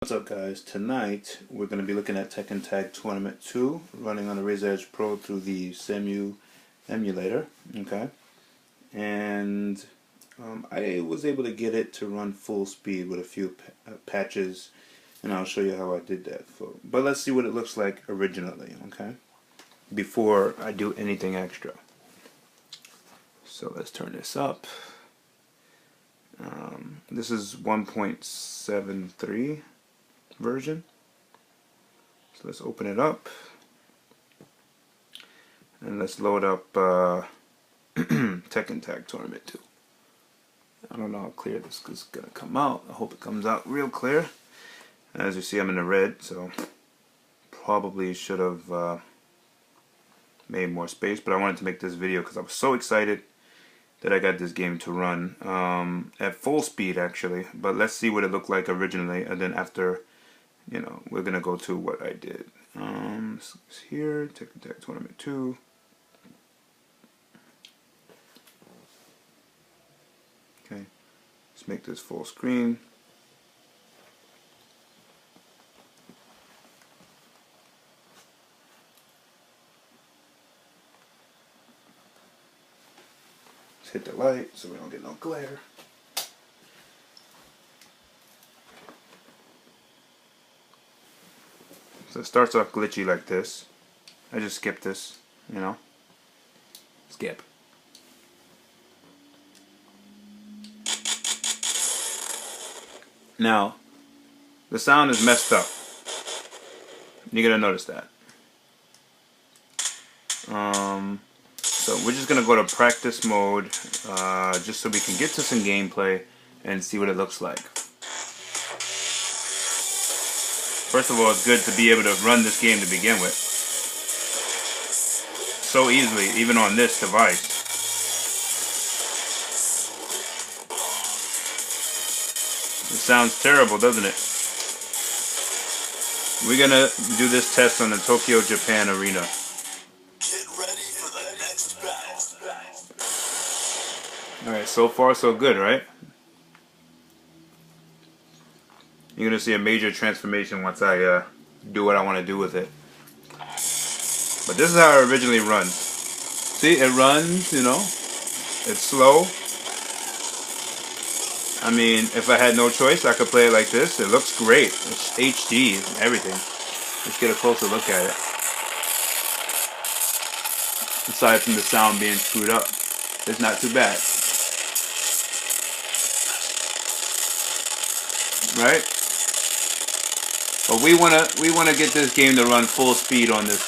What's up, guys? Tonight we're going to be looking at Tekken Tag Tournament 2 running on the Razer Edge Pro through the Cemu emulator. Okay, and I was able to get it to run full speed with a few patches, and I'll show you how I did that. But let's see what it looks like originally, okay, before I do anything extra. So let's turn this up. This is 1.7.3 version. So let's open it up and let's load up Tekken Tag Tournament 2. I don't know how clear this is gonna come out. I hope it comes out real clear. As you see, I'm in the red, so probably should have made more space, but I wanted to make this video because I was so excited that I got this game to run at full speed, actually. But let's see what it looked like originally, and then after, you know, we're gonna go to what I did. So it's here, Tekken Tag Tournament 2. Okay, let's make this full screen. Let's hit the light so we don't get no glare. So it starts off glitchy like this. I just skipped this, you know. Skip. Now, the sound is messed up. You're gonna notice that. So we're just gonna go to practice mode, just so we can get to some gameplay and see what it looks like. First of all, it's good to be able to run this game to begin with. So easily, even on this device. It sounds terrible, doesn't it? We're gonna do this test on the Tokyo, Japan arena. Get ready for the next battle. Alright, so far so good, right? You're gonna see a major transformation once I do what I want to do with it. But this is how it originally runs. See, it runs, you know, it's slow. I mean, if I had no choice, I could play it like this. It looks great. It's HD and everything. Let's get a closer look at it. Aside from the sound being screwed up, it's not too bad. Right? But we wanna get this game to run full speed on this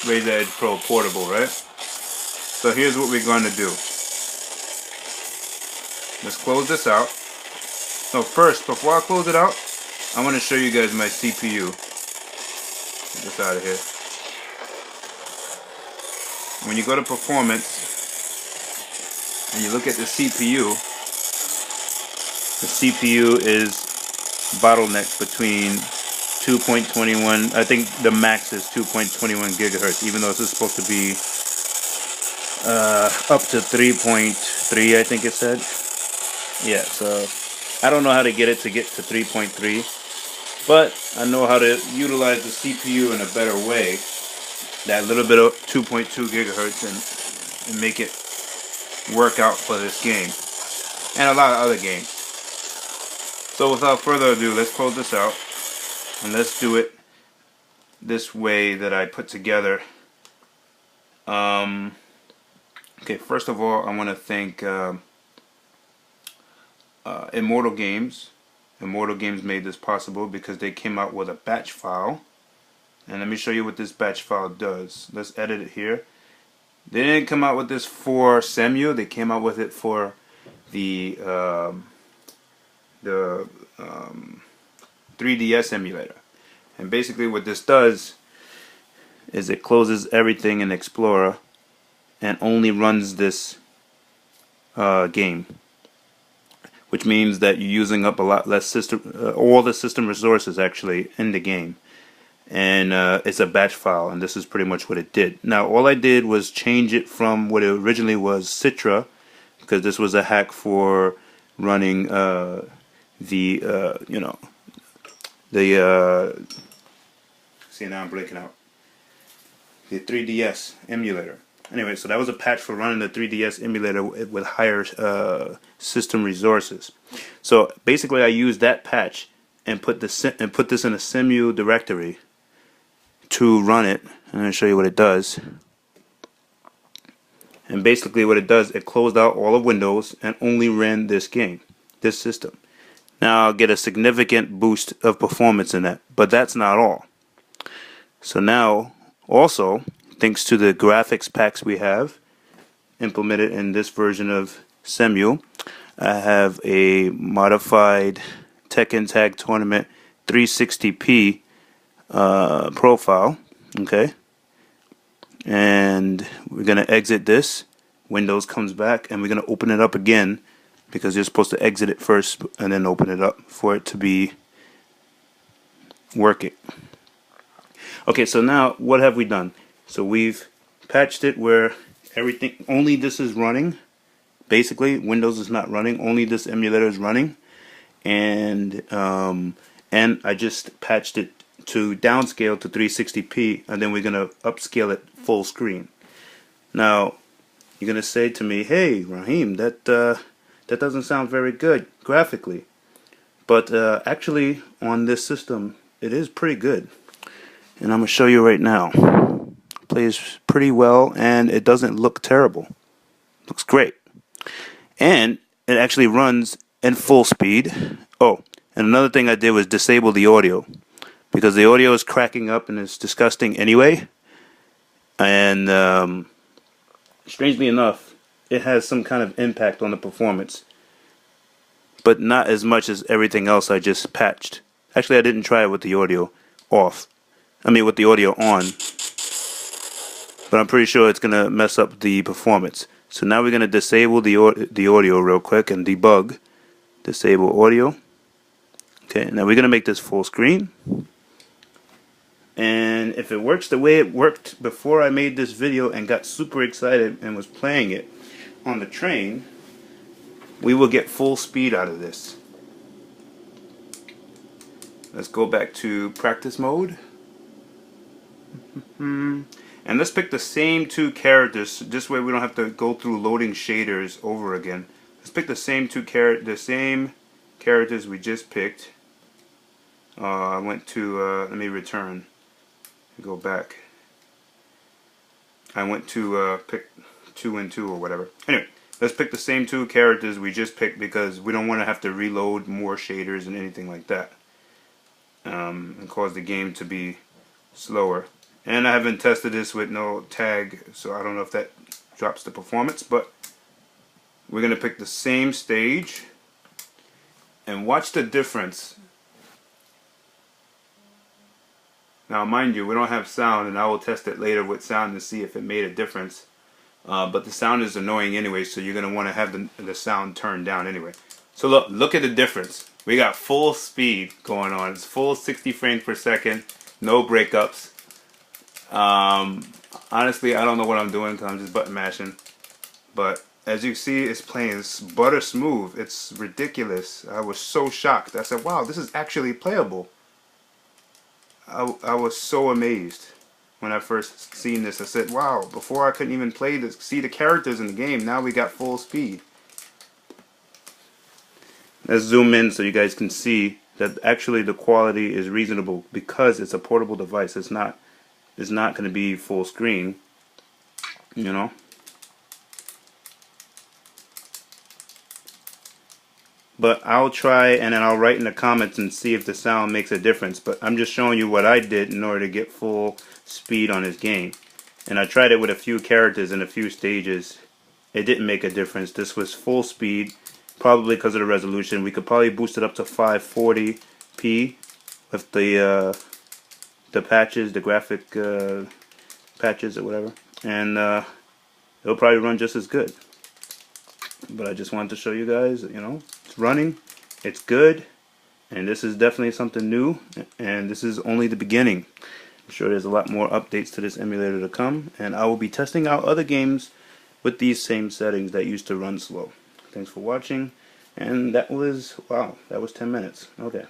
Razer Edge Pro portable, right? So here's what we're gonna do. Let's close this out. So first, before I close it out, I want to show you guys my CPU. Get this out of here. When you go to performance and you look at the CPU is bottlenecked between 2.21, I think the max is 2.21 gigahertz, even though this is supposed to be up to 3.3, I think it said. Yeah, so I don't know how to get it to 3.3, but I know how to utilize the CPU in a better way, that little bit of 2.2 gigahertz, and make it work out for this game and a lot of other games. So without further ado, let's close this out and let's do it this way that I put together. Okay, first of all, I want to thank Immortal Games. Immortal Games made this possible because they came out with a batch file. And let me show you what this batch file does. Let's edit it here. They didn't come out with this for Cemu. They came out with it for the 3DS emulator. And basically what this does is it closes everything in Explorer and only runs this game, which means that you're using up a lot less all the system resources actually in the game. And it's a batch file, and this is pretty much what it did. Now all I did was change it from what it originally was, Citra, because this was a hack for running the the see, now I'm breaking out, the 3DS emulator. Anyway, so that was a patch for running the 3DS emulator with higher system resources. So basically, I used that patch and put this in a Cemu directory to run it. I'm going to show you what it does. And basically, what it does, it closed out all of Windows and only ran this game, this system. Now I'll get a significant boost of performance in that, but that's not all. So now, also, thanks to the graphics packs we have implemented in this version of Cemu, I have a modified Tekken Tag Tournament 360p profile. Okay, and we're gonna exit this. Windows comes back, and we're gonna open it up again because you're supposed to exit it first and then open it up for it to be working. Okay, so now what have we done? So we've patched it where everything, only this is running. Basically, Windows is not running. Only this emulator is running, and I just patched it to downscale to 360p, and then we're gonna upscale it full screen. Now, you're gonna say to me, "Hey, Raheem, that doesn't sound very good graphically," but actually, on this system, it is pretty good. And I'm gonna show you right now. It plays pretty well, and it doesn't look terrible. Looks great. And it actually runs in full speed. Oh, and another thing I did was disable the audio, because the audio is cracking up and it's disgusting anyway. And strangely enough, it has some kind of impact on the performance, but not as much as everything else I just patched. Actually, I didn't try it with the audio off. I mean, with the audio on. But I'm pretty sure it's gonna mess up the performance. So now we're gonna disable the audio real quick and debug. Disable audio. Okay, now we're gonna make this full screen. And if it works the way it worked before I made this video and got super excited and was playing it on the train, we will get full speed out of this. Let's go back to practice mode. And let's pick the same two characters. This way we don't have to go through loading shaders over again. Let's pick the same characters we just picked. I went to let me return. Go back. I went to pick 2 and 2 or whatever. Anyway, let's pick the same two characters we just picked because we don't want to have to reload more shaders and anything like that, and cause the game to be slower. And I haven't tested this with no tag, so I don't know if that drops the performance, but we're going to pick the same stage and watch the difference. Now, mind you, we don't have sound, and I will test it later with sound to see if it made a difference. But the sound is annoying anyway, so you're going to want to have the sound turned down anyway. So look at the difference. We got full speed going on. It's full 60 frames per second, no breakups. Honestly, I don't know what I'm doing because I'm just button mashing. But as you see, it's playing. It's butter smooth. It's ridiculous. I was so shocked. I said, wow, this is actually playable. I was so amazed when I first seen this. I said, wow, before I couldn't even see the characters in the game. Now we got full speed. Let's zoom in so you guys can see that actually the quality is reasonable because it's a portable device. It's not going to be full screen, you know. But I'll try, and then I'll write in the comments and see if the sound makes a difference. But I'm just showing you what I did in order to get full speed on this game. And I tried it with a few characters and a few stages. It didn't make a difference. This was full speed, probably because of the resolution. We could probably boost it up to 540p with the patches, the graphic patches or whatever. And it'll probably run just as good. But I just wanted to show you guys, you know, it's running, it's good, and this is definitely something new, and this is only the beginning. I'm sure there's a lot more updates to this emulator to come, and I will be testing out other games with these same settings that used to run slow. Thanks for watching, and that was, wow, that was 10 minutes. Okay.